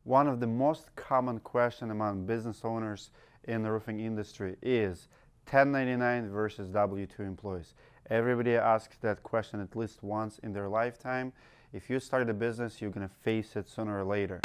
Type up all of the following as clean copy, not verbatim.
One of the most common questions among business owners in the roofing industry is 1099 versus W-2 employees. Everybody asks that question at least once in their lifetime. If you start a business, you're going to face it sooner or later.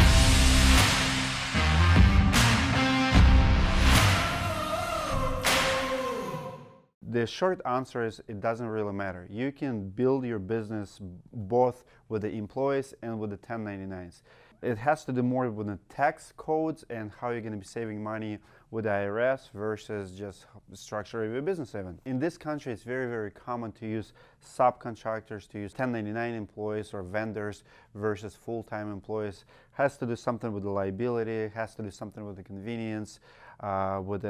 The short answer is it doesn't really matter. You can build your business both with the employees and with the 1099s. It has to do more with the tax codes and how you're going to be saving money with the IRS versus just the structure of your business even. In this country, it's very, very common to use subcontractors, to use 1099 employees or vendors versus full-time employees. Has to do something with the liability, has to do something with the convenience, with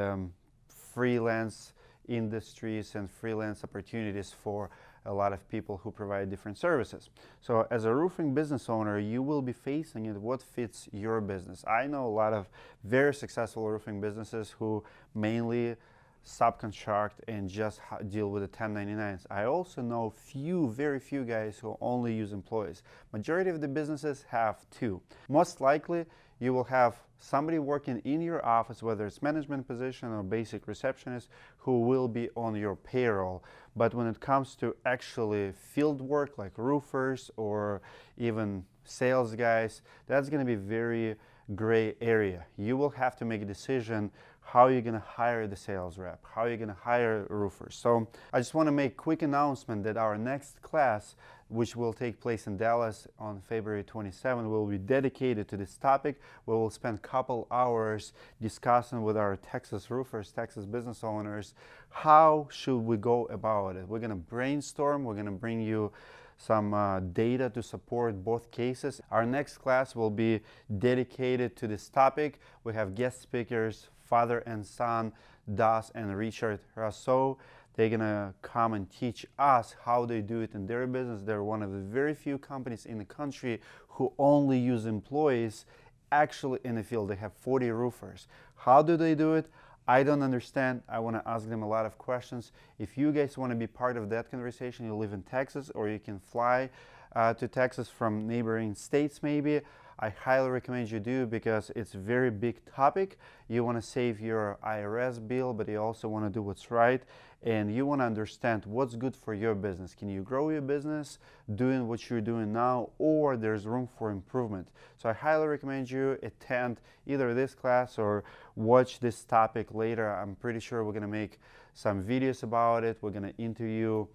freelance industries and freelance opportunities for a lot of people who provide different services. So as a roofing business owner, you will be facing it what fits your business. I know a lot of very successful roofing businesses who mainly subcontract and just deal with the 1099s. I also know very few guys who only use employees. Majority of the businesses have two. Most likely you will have somebody working in your office, whether it's management position or basic receptionist, who will be on your payroll. But when it comes to actually field work like roofers or even sales guys, that's going to be very gray area. You will have to make a decision how you're going to hire the sales rep, how you're going to hire roofers. So I just want to make a quick announcement that our next class, which will take place in Dallas on February 27, will be dedicated to this topic. We will spend a couple hours discussing with our Texas roofers, Texas business owners, how should we go about it. We're going to brainstorm, we're going to bring you some data to support both cases. Our next class will be dedicated to this topic. We have guest speakers, father and son, Dos and Richard Rossouw. They're gonna come and teach us how they do it in their business. They're one of the very few companies in the country who only use employees actually in the field. They have 40 roofers. How do they do it? I don't understand. I want to ask them a lot of questions. If you guys want to be part of that conversation, you live in Texas or you can fly to Texas from neighboring states maybe, I highly recommend you do, because it's a very big topic. You want to save your IRS bill, but you also want to do what's right, and you want to understand what's good for your business. Can you grow your business doing what you're doing now, or there's room for improvement? So I highly recommend you attend either this class or watch this topic later. I'm pretty sure we're going to make some videos about it. We're going to interview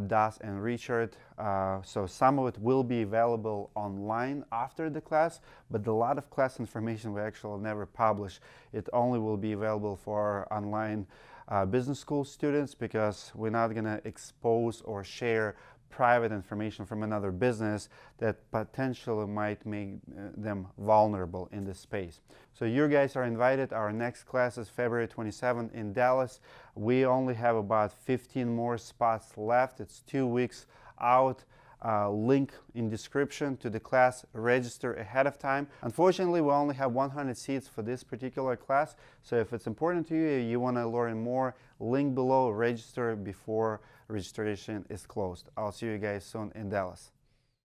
Das and Richard. So some of it will be available online after the class, but a lot of class information we actually never publish. It only will be available for our online business school students, because we're not going to expose or share private information from another business that potentially might make them vulnerable in this space. So you guys are invited. Our next class is February 27 in Dallas. We only have about 15 more spots left. It's 2 weeks out. Link in description to the class. Register ahead of time. Unfortunately, we only have 100 seats for this particular class, so if it's important to you, you want to learn more, link below, register before registration is closed. I'll see you guys soon in Dallas.